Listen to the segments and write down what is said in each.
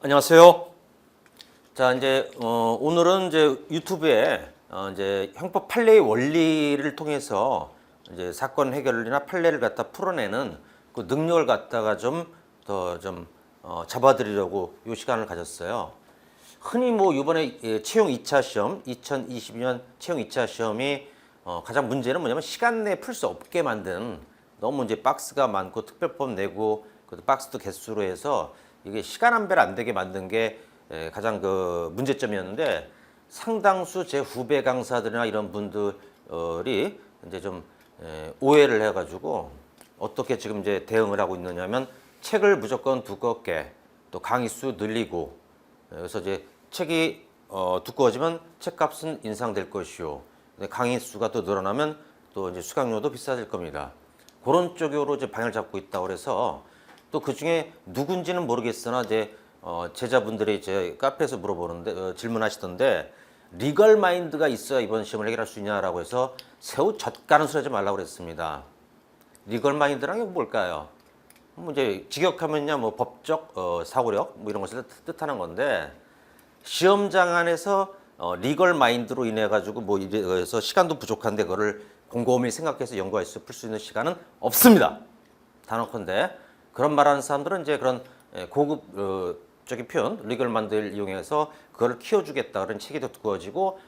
안녕하세요. 자, 이제 오늘은 이제 유튜브에 이제 형법 판례의 원리를 통해서 이제 사건 해결이나 판례를 갖다 풀어내는 그 능력을 갖다가 좀 더 좀 잡아드리려고 이 시간을 가졌어요. 흔히 뭐 이번에 채용 2차 시험, 2022년 채용 2차 시험이 가장 문제는 뭐냐면 시간 내에 풀 수 없게 만든 너무 이제 박스가 많고 특별법 내고 그 박스도 개수로 해서 이게 시간 안배를 안 되게 만든 게 가장 그 문제점이었는데 상당수 제 후배 강사들이나 이런 분들이 이제 좀 오해를 해가지고 어떻게 지금 이제 대응을 하고 있느냐면 책을 무조건 두껍게 또 강의 수 늘리고 그래서 이제 책이 두꺼워지면 책값은 인상될 것이요. 강의 수가 또 늘어나면 또 이제 수강료도 비싸질 겁니다. 그런 쪽으로 이제 방향을 잡고 있다고 그래서 또 그 중에 누군지는 모르겠으나 이제 제자분들이 제 카페에서 물어보는데 질문하시던데 리걸 마인드가 있어야 이번 시험을 해결할 수 있냐라고 해서 새우 젓가는 소리 하지 말라고 그랬습니다. 리걸 마인드란 게 뭘까요? 뭐 이제 직역하면요 뭐 법적 사고력 뭐 이런 것을 뜻하는 건데 시험장 안에서 리걸 마인드로 인해 가지고 뭐 이래서 시간도 부족한데 그거를 곰곰이 생각해서 연구할 수 풀 수 있는 시간은 없습니다. 단언컨대 그런 말하는 사람들은 이제 그런 고급적인 표현 리걸 마인드를 이용해서 그걸 키워주겠다 그런 책이 더 두꺼워지고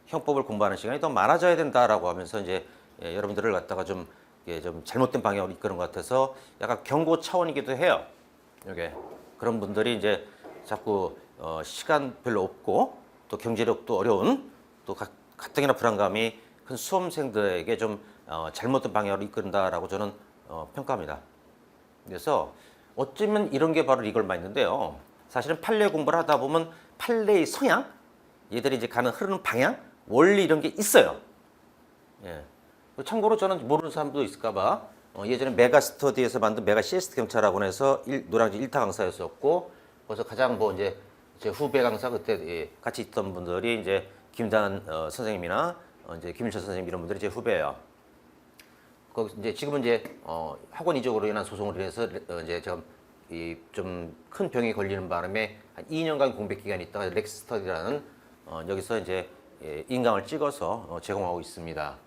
형법을 공부하는 시간이 더 많아져야 된다라고 하면서 이제 여러분들을 갖다가 좀 잘못된 방향으로 이끄는 것 같아서 약간 경고 차원이기도 해요. 이게 그런 분들이 이제 자꾸 시간 별로 없고 또 경제력도 어려운 또 가뜩이나 불안감이 큰 수험생들에게 좀 잘못된 방향으로 이끈다라고 저는 평가합니다. 그래서 어쩌면 이런 게 바로 리걸 마인드인데요. 사실은 판례 공부를 하다 보면 판례의 성향, 얘들이 이제 가는 흐르는 방향, 원리 이런 게 있어요. 예. 참고로 저는 모르는 사람도 있을까봐 예전에 메가스터디에서 만든 메가 CS 경찰학원에서 노량진 1타 강사였었고 그래서 가장 뭐 이제 제 후배 강사 그때 같이 있던 분들이 이제 김단 선생님이나 이제 김일철 선생님 이런 분들이 제 후배예요. 거기 이제 지금은 이제 학원 이적으로 인한 소송으로 인해서 이제 제가 좀 큰 병이 걸리는 바람에 한 2년간 공백 기간이 있다가 렉스터디라는 여기서 이제 인강을 찍어서 제공하고 있습니다.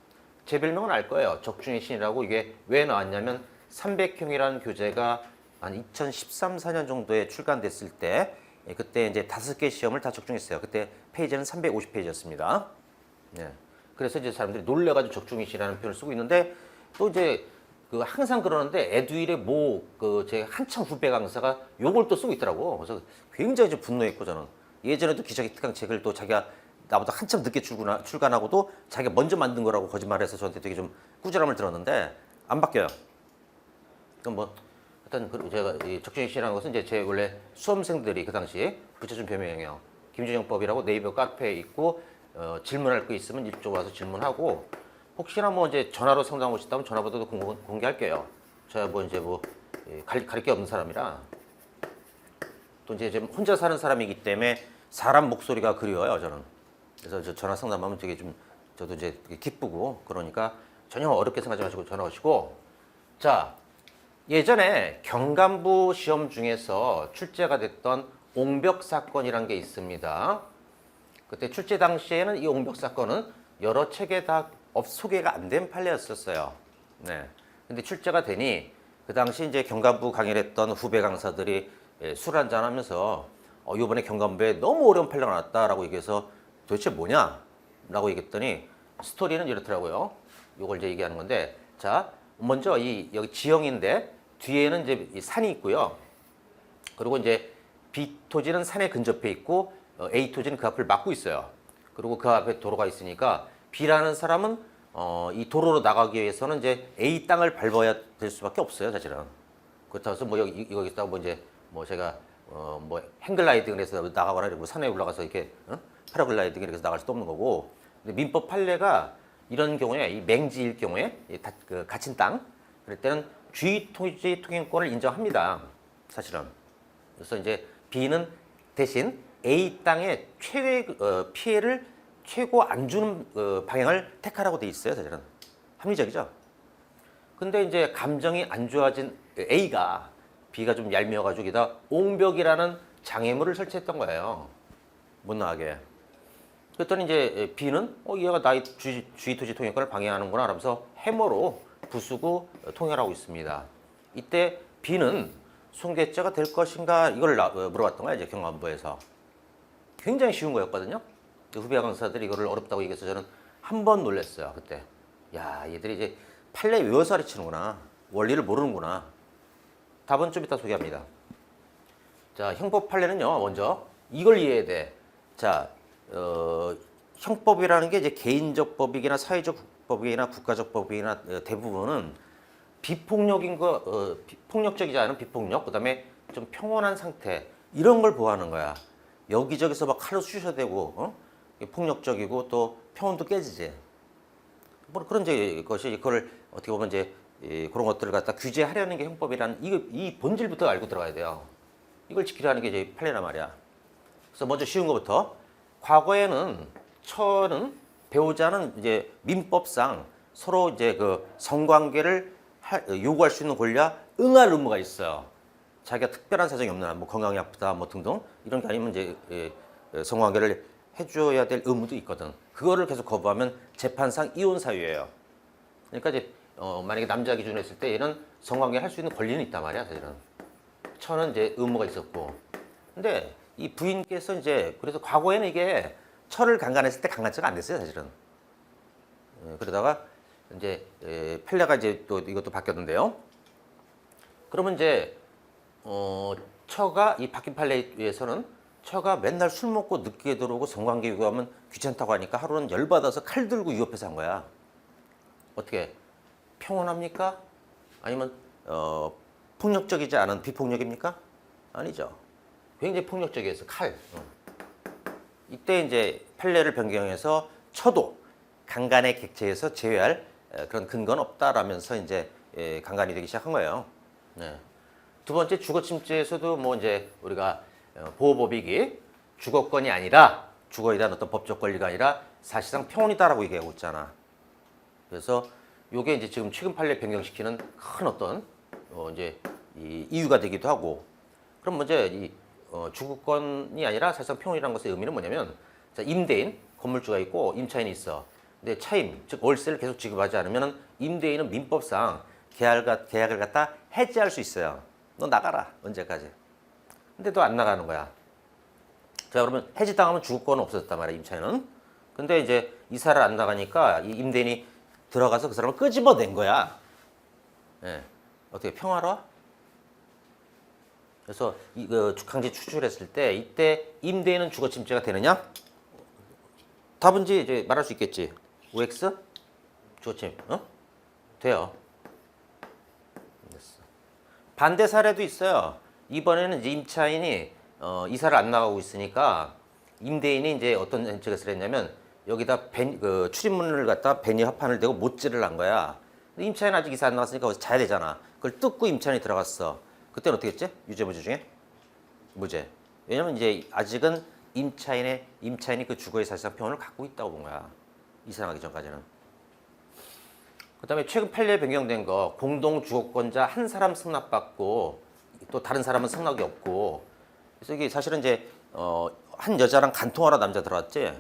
제 별명은 알 거예요. 적중의 신이라고. 이게 왜 나왔냐면 300형이라는 교재가 한 2013, 14년 정도에 출간됐을 때 그때 이제 5개 시험을 다 적중했어요. 그때 페이지는 350페이지였습니다. 네. 그래서 이제 사람들이 놀래가지고 적중의 신이라는 표현을 쓰고 있는데 또 이제 그 항상 그러는데 에듀윌의 제 한참 후배 강사가 요걸 또 쓰고 있더라고. 그래서 굉장히 좀 분노했고 저는 예전에도 기자기 특강 책을 또 자기가 나보다 한참 늦게 출간하고도 자기가 먼저 만든 거라고 거짓말해서 저한테 되게 좀 꾸지람을 들었는데 안 바뀌어요. 그럼 뭐 하여튼 제가 이 적중의 신이라는 것은 이제 제 원래 수험생들이 그 당시에 붙여준 별명이에요. 김준영법이라고 네이버 카페에 있고 질문할 거 있으면 이쪽 와서 질문하고 혹시나 뭐 이제 전화로 상담하고 싶다면 전화번호도 공개할게요. 제가 뭐 이제 가릴 게 없는 사람이라 또 이제 혼자 사는 사람이기 때문에 사람 목소리가 그리워요 저는. 그래서 저 전화 상담하면 되게 좀 저도 이제 기쁘고 그러니까 전혀 어렵게 생각하지 마시고 전화 오시고. 자, 예전에 경감부 시험 중에서 출제가 됐던 옹벽 사건이라는 게 있습니다. 그때 출제 당시에는 이 옹벽 사건은 여러 책에 다 소개가 안 된 판례였었어요. 네. 근데 출제가 되니 그 당시 이제 경감부 강의를 했던 후배 강사들이 술 한잔 하면서 이번에 경감부에 너무 어려운 판례가 나왔다라고 얘기해서 도대체 뭐냐? 라고 얘기했더니 스토리는 이렇더라고요. 이걸 이제 얘기하는 건데 자, 먼저 여기 지형인데 뒤에는 이제 이 산이 있고요. 그리고 이제 B 토지는 산에 근접해 있고 A 토지는 그 앞을 막고 있어요. 그리고 그 앞에 도로가 있으니까 B라는 사람은 이 도로로 나가기 위해서는 이제 A 땅을 밟아야 될 수밖에 없어요, 사실은. 그렇다고 해서 뭐 이거 있다고 뭐 이제 뭐 제가 뭐 행글라이딩을 해서 나가거나 이러고 산에 올라가서 이렇게 패러글라이딩 이렇게 해서 나갈 수도 없는 거고. 근데 민법 판례가 이런 경우에 이 맹지일 경우에 그 갇힌 땅 그럴 때는 주의 토지 통행권을 인정합니다, 사실은. 그래서 이제 B는 대신 A 땅의 최대 피해를 최고 안 주는 방향을 택하라고 돼 있어요, 사실은. 합리적이죠. 근데 이제 감정이 안 좋아진 A가 B가 좀 얄미워가지고 옹벽이라는 장애물을 설치했던 거예요. 못 나가게. 그랬더니 이제 B는 얘가 나의 주의 토지 통행권을 방해하는구나 하면서 해머로 부수고 통행하고 있습니다. 이때 B는 손괴죄가 될 것인가 이걸 물어봤던 거야 이제 경감부에서. 굉장히 쉬운 거였거든요. 후배 강사들이 이거를 어렵다고 얘기해서 저는 한 번 놀랐어요 그때. 야 얘들이 이제 판례 외워서 가르치는구나. 원리를 모르는구나. 답은 좀 이따 소개합니다. 자, 형법 판례는요, 먼저 이걸 이해해야 돼. 자, 형법이라는 게 이제 개인적 법이나 사회적 법이나 국가적 법이나 대부분은 비폭력인 거, 폭력적이지 않은 비폭력, 그다음에 좀 평온한 상태 이런 걸 보호하는 거야. 여기저기서 막 칼로 쑤셔대고 폭력적이고 또 평온도 깨지지. 뭐 그런 이제 것이 그걸 어떻게 보면 이제 그런 것들을 갖다 규제하려는 게 형법이라는 이 본질부터 알고 들어가야 돼요. 이걸 지키려는 게 이제 판례란 말이야. 그래서 먼저 쉬운 것부터 과거에는 처는 배우자는 이제 민법상 서로 이제 그 성관계를 요구할 수 있는 권리와 응할 의무가 있어요. 자기가 특별한 사정이 없는 한, 뭐 건강이 아프다, 뭐 등등 이런 게 아니면 이제 성관계를 해줘야 될 의무도 있거든. 그거를 계속 거부하면 재판상 이혼 사유예요. 그러니까 이제 만약에 남자 기준으로 했을 때 얘는 성관계 할 수 있는 권리는 있단 말이야, 사실은. 처는 이제 의무가 있었고. 근데 이 부인께서 이제 그래서 과거에는 이게 처를 강간했을 때 강간죄가 안 됐어요, 사실은. 그러다가 이제 판례가 이제 또 이것도 바뀌었는데요. 그러면 이제 처가 이 바뀐 판례에 의해서는 처가 맨날 술 먹고 늦게 들어오고 성관계 요구하면 귀찮다고 하니까 하루는 열받아서 칼 들고 위협해서 한 거야. 어떻게 평온합니까? 아니면 폭력적이지 않은 비폭력입니까? 아니죠. 굉장히 폭력적이어서 칼. 이때 이제 판례를 변경해서 처도 강간의 객체에서 제외할 그런 근거는 없다라면서 이제 강간이 되기 시작한 거예요. 네. 두 번째 주거침해에서도 뭐 이제 우리가 보호법익이 주거권이 아니라 주거에 대한 어떤 법적 권리가 아니라 사실상 평온이다라고 얘기하고 있잖아. 그래서 요게 이제 지금 최근 판례 변경시키는 큰 어떤 이제 이유가 되기도 하고. 그럼 먼저 이 주거권이 아니라 사실상 평온이라는 것의 의미는 뭐냐면, 자, 임대인 건물주가 있고 임차인이 있어. 근데 차임 즉 월세를 계속 지급하지 않으면 임대인은 민법상 계약을 갖다 해지할 수 있어요. 너 나가라 언제까지. 근데 또 안 나가는 거야. 자, 그러면 해지당하면 주거권은 없어졌단 말이야, 임차인은. 근데 이제 이사를 안 나가니까 이 임대인이 들어가서 그 사람을 끄집어낸 거야. 예. 어떻게 평화로워? 그래서 강제 추출했을 때 이때 임대인은 주거침해가 되느냐? 답은지 이제 말할 수 있겠지. OX? 주거침, 돼요. 됐어. 반대 사례도 있어요. 이번에는 이제 임차인이 이사를 안 나가고 있으니까 임대인이 이제 어떤 정책을 했냐면 여기다 출입문을 갖다 베니 합판을 대고 못질을 한 거야. 근데 임차인 아직 이사 안 나갔으니까 거기서 자야 되잖아. 그걸 뜯고 임차인이 들어갔어. 그때는 어떻게 했지? 유죄 무죄 중에? 무죄. 왜냐면 이제 아직은 임차인이 그 주거의 사실상 평온을 갖고 있다고 본 거야. 이사 나가기 전까지는. 그다음에 최근 판례 변경된 거 공동 주거권자 한 사람 승낙받고 또 다른 사람은 승낙이 없고. 그래서 이게 사실은 이제 한 여자랑 간통하러 남자 들어왔지.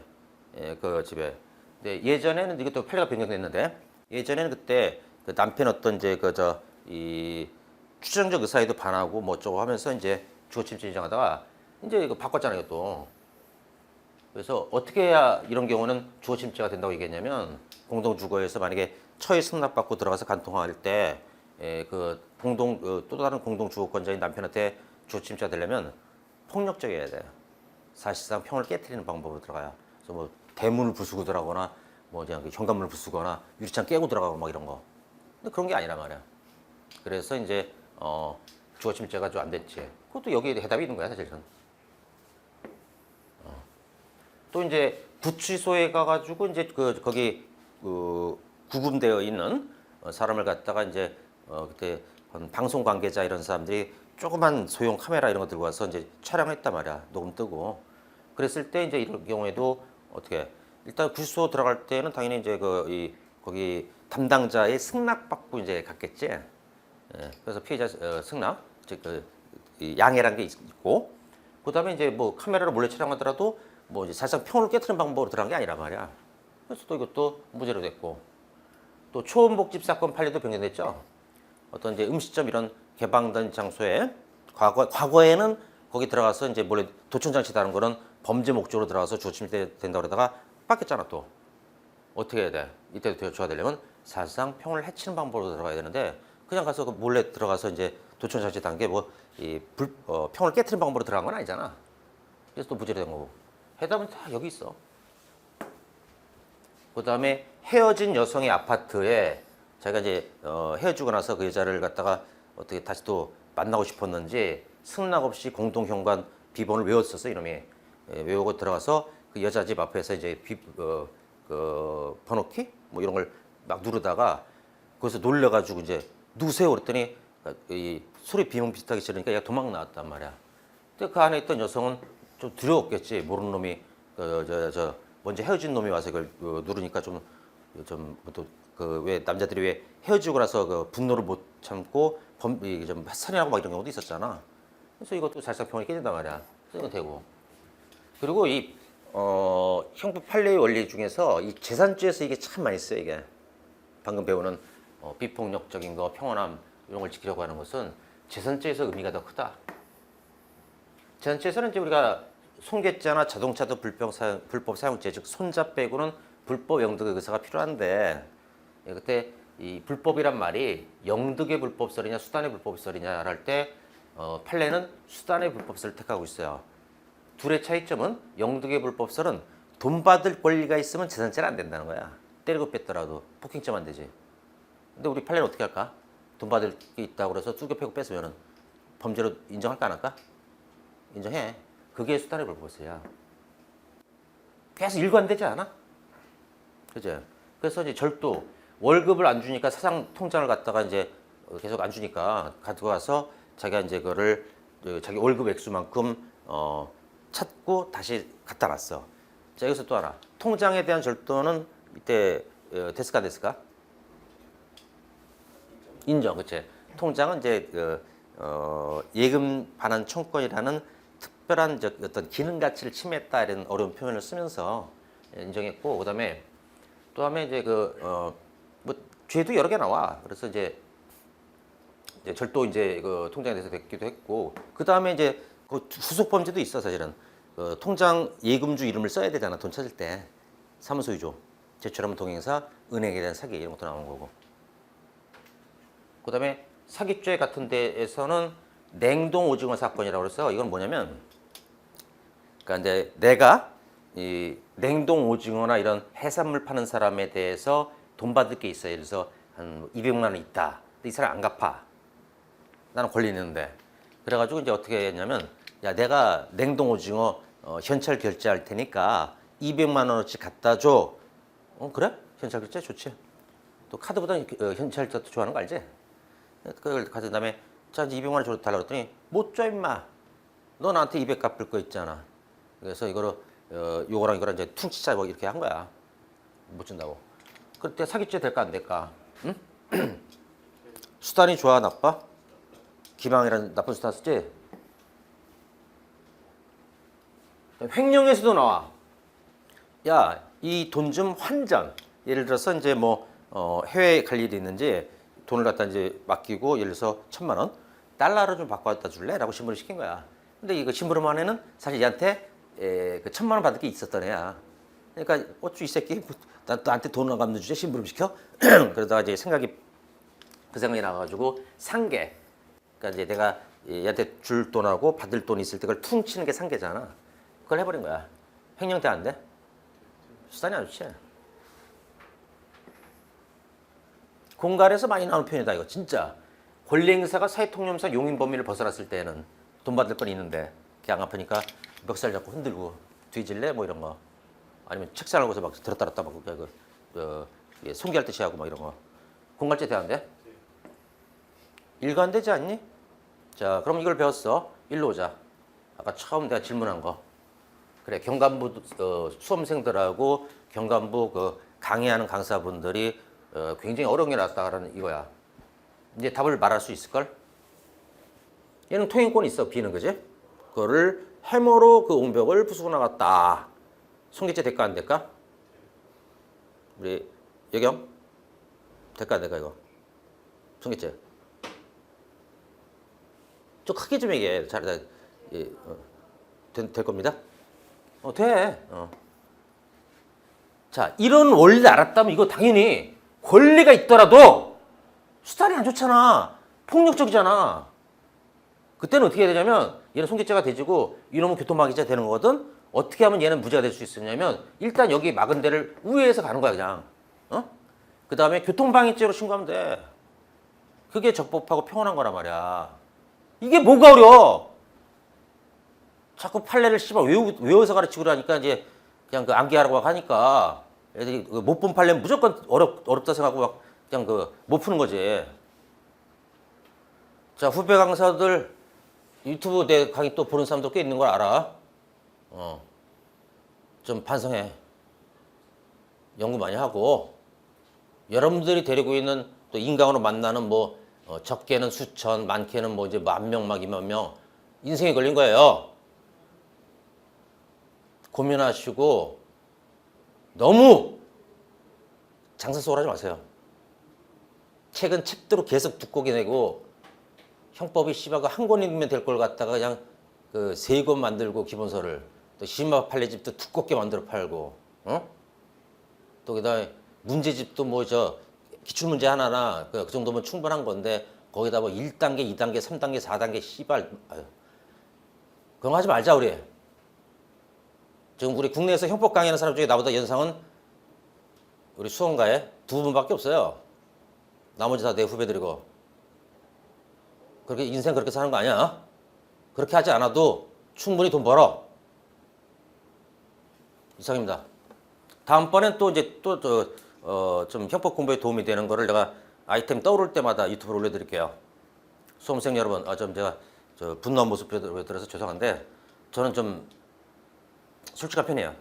예, 그 집에. 근데 예전에는 이것도 판례가 변경됐는데 예전에는 그때 그 남편 어떤 이제 이 추정적 의사에도 반하고 뭐 어쩌고 하면서 이제 주거침체 인정하다가 이제 이거 바꿨잖아요 또. 그래서 어떻게 해야 이런 경우는 주거침체가 된다고 얘기했냐면 공동주거에서 만약에 처에 승낙받고 들어가서 간통할 때 그 또 다른 공동주거권자인 남편한테 주거침체가 되려면 폭력적이어야 돼요. 사실상 평을 깨트리는 방법으로 들어가요. 그래서 뭐 대문을 부수고 들어가거나 뭐 그냥 현관문을 부수거나 유리창 깨고 들어가고 막 이런 거. 근데 그런 게 아니란 말이야. 그래서 이제 주거침체가 좀 안 됐지. 그것도 여기에 해답이 있는 거야 사실은. 또 이제 구치소에 가가지고 이제 거기 구금되어 있는 사람을 갖다가 이제 그때 방송 관계자 이런 사람들이 조그만 소형 카메라 이런 거 들고 와서 이제 촬영했단 말이야. 녹음 뜨고. 그랬을 때 이제 이런 경우에도 어떻게 일단 구치소 들어갈 때는 당연히 이제 거기 담당자의 승낙받고 이제 갔겠지. 예, 그래서 피해자 승낙 즉 양해란 게 있고. 그다음에 이제 뭐 카메라로 몰래 촬영하더라도 뭐 이제 사실상 평을 깨트리는 방법으로 들어간 게 아니란 말이야. 그래서 또 이것도 무죄로 됐고, 또 초원복집 사건 판례도 변경됐죠. 어떤 이제 음식점 이런 개방된 장소에 과거에는 거기 들어가서 이제 몰래 도청장치 다른 거는 범죄 목적으로 들어가서 주침된다고 그러다가 빡했잖아. 또 어떻게 해야 돼? 이때도 줘야 되려면 사실상 평을 해치는 방법으로 들어가야 되는데 그냥 가서 몰래 들어가서 이제 도청장치 단계 뭐 이 평을 깨트리는 방법으로 들어간 건 아니잖아. 그래서 또 무죄로 된 거고. 해답은 다 여기 있어. 그다음에 헤어진 여성의 아파트에 자기가 이제 헤어지고 나서 그 여자를 갖다가 어떻게 다시 또 만나고 싶었는지 승낙 없이 공동 현관 비번을 외웠었어 이놈이. 외우고 들어가서 그 여자 집 앞에서 이제 그 번호키 뭐 이런 걸 막 누르다가 거기서 놀래가지고 이제 누구세요 그랬더니 이 소리 비명 비슷하게 지르니까 얘가 도망 나왔단 말이야. 근데 그 안에 있던 여성은 좀 두려웠겠지. 모르는 놈이 먼저 헤어진 놈이 와서 이걸 누르니까 좀 또 그 왜 남자들이 왜 헤어지고 나서 그 분노를 못 참고 이게 좀 살인하고 막 이런 경우도 있었잖아. 그래서 이것도 사실상 병원이 깨진단 말이야. 그래서 되고. 그리고 이 형법 판례의 원리 중에서 이 재산주에서 이게 참 많이 써요. 이게 방금 배우는 비폭력적인 거, 평온함 이런 걸 지키려고 하는 것은 재산주에서 의미가 더 크다. 재산주에서는 이제 우리가 손괴죄나 자동차도 불법 사용죄, 즉 손자 빼고는 불법 영득의 의사가 필요한데 그때 이 불법이란 말이 영득의 불법설이냐 수단의 불법설이냐 할 때 판례는 수단의 불법설을 택하고 있어요. 둘의 차이점은 영득의 불법설은 돈 받을 권리가 있으면 재산죄는 안 된다는 거야. 때리고 뺐더라도 폭행죄만 안 되지. 근데 우리 판례는 어떻게 할까? 돈 받을 게 있다고 그래서 뚜겨 패고 뺐으면 범죄로 인정할까 안 할까? 인정해. 그게 수단의 불법설이야. 계속 일관되지 않아? 그죠? 그래서 이제 절도 월급을 안 주니까 사상 통장을 갖다가 이제 계속 안 주니까 가지고 와서 자기가 이제 그거를 자기 월급 액수만큼 찾고 다시 갖다 놨어. 자, 여기서 또 하나. 통장에 대한 절도는 이때 됐을까 안 됐을까? 인정, 그치? 통장은 이제 예금 반환 청구권이라는 특별한 어떤 기능 가치를 침해했다 이런 어려운 표현을 쓰면서 인정했고, 그다음에 이제 뭐 죄도 여러 개 나와. 그래서 이제 절도 이제 그 통장에 대해서 됐기도 했고, 그다음에 이제 그 후속 범죄도 있어 사실은. 통장 예금주 이름을 써야 되잖아 돈 찾을 때. 사무소 위조, 제출하면 동행사, 은행에 대한 사기 이런 것도 나오는 거고. 그다음에 사기죄 같은 데에서는 냉동 오징어 사건이라고 해서 이건 뭐냐면, 그러니까 이제 내가 이 냉동 오징어나 이런 해산물 파는 사람에 대해서 돈 받을 게 있어요. 그래서 한 200만 원 있다. 근데 이 사람 안 갚아. 나는 권리 있는데. 그래가지고 이제 어떻게 했냐면, 야 내가 냉동 오징어 현찰 결제할 테니까 200만 원어치 갖다 줘. 그래? 현찰 결제 좋지. 또 카드보다 현찰 결제 좋아하는 거 알지? 그걸 가진 다음에 자 이제 200만 원 줘 달라고 했더니 못 줘 임마. 너 나한테 200 갚을 거 있잖아. 그래서 이거를 요거랑 이거랑 이제 퉁치자 뭐 이렇게 한 거야. 못 준다고. 그때 사기죄 될까 안 될까? 응? 수단이 좋아 나빠? 기망이라는 나쁜 수단 쓰지? 횡령에서도 나와. 야, 이 돈 좀 환전. 예를 들어서 이제 뭐 해외에 갈 일이 있는지 돈을 갖다 이제 맡기고 예를 들어서 1,000만 원 달러로 좀 바꿔다 줄래? 라고 신부를 시킨 거야. 근데 이거 신부름 안에는 사실 얘한테 그 1,000만 원 받을 게 있었던 애야. 그러니까 어쭈 이 새끼 나한테 돈 안 갚는 주제 신부름 시켜? 그러다가 이제 그 생각이 나가지고 상계. 그러니까 이제 내가 얘한테 줄 돈하고 받을 돈이 있을 때 그걸 퉁치는 게 상계잖아. 그걸 해버린 거야. 횡령 돼 안 돼? 수단이 안 좋지. 공갈에서 많이 나오는 표현이다 이거 진짜. 권리행사가 사회통념상 용인 범위를 벗어났을 때는 돈 받을 건 있는데 걔 안 갚으니까 멱살 잡고 흔들고 뒤질래 뭐 이런 거. 아니면 책상을 거서 막 들었다 놨다 막 손괴할 듯이 하고 막 이런 거. 공갈죄 돼 안 돼? 일관되지 않니? 자 그럼 이걸 배웠어. 일로 오자. 아까 처음 내가 질문한 거. 그래 경감부 수험생들하고 경감부 그 강의하는 강사분들이 굉장히 어려운 게 나왔다라는 이거야. 이제 답을 말할 수 있을걸? 얘는 통행권이 있어 B는 그지? 그거를 해머로 그 옹벽을 부수고 나갔다. 송기죄 될까 안 될까? 우리 여경 될까 안 될까 이거? 송기죄. 좀 크게 좀 얘기해. 될 겁니다. 돼. 자, 이런 원리를 알았다면 이거 당연히 권리가 있더라도 수단이 안 좋잖아. 폭력적이잖아. 그때는 어떻게 해야 되냐면 얘는 송기죄가 돼지고 이놈은 교통방해죄 되는 거거든. 어떻게 하면 얘는 무죄가 될 수 있느냐면 일단 여기 막은 데를 우회해서 가는 거야 그냥. 그 다음에 교통방해죄로 신고하면 돼. 그게 적법하고 평온한 거란 말이야. 이게 뭐가 어려워? 자꾸 판례를 씨발 외워서 가르치고 그러니까 이제 그냥 그 암기하라고 하니까 애들이 못 본 판례는 무조건 어렵다 생각하고 막 그냥 그 못 푸는 거지. 자, 후배 강사들 유튜브 내 강의 또 보는 사람도 꽤 있는 걸 알아. 좀 반성해. 연구 많이 하고 여러분들이 데리고 있는 또 인강으로 만나는 뭐 적게는 수천, 많게는 뭐 이제 10,000명 막 20,000명 인생에 걸린 거예요. 고민하시고 너무 장사 쏘고 하지 마세요. 책은 책대로 계속 두껍게 내고 형법이 씨발 한 권이면 될 걸 갖다가 그냥 그 3권 만들고 기본서를 또 시마 판례집도 두껍게 만들어 팔고 또 그다음에 문제집도 뭐 저 기출문제 하나나 그 정도면 충분한 건데 거기다 뭐 1단계, 2단계, 3단계, 4단계 씨발 그런 거 하지 말자 우리. 지금 우리 국내에서 형법 강의하는 사람 중에 나보다 연상은 우리 수원가에 2분밖에 없어요. 나머지 다 내 후배들이고. 그렇게 인생 그렇게 사는 거 아니야? 그렇게 하지 않아도 충분히 돈 벌어. 이상입니다. 다음번엔 또 이제 좀 형법 공부에 도움이 되는 거를 내가 아이템 떠오를 때마다 유튜브로 올려드릴게요. 수험생 여러분, 제가 분노한 모습 보여드려서 죄송한데 저는 좀 솔직한 편이에요.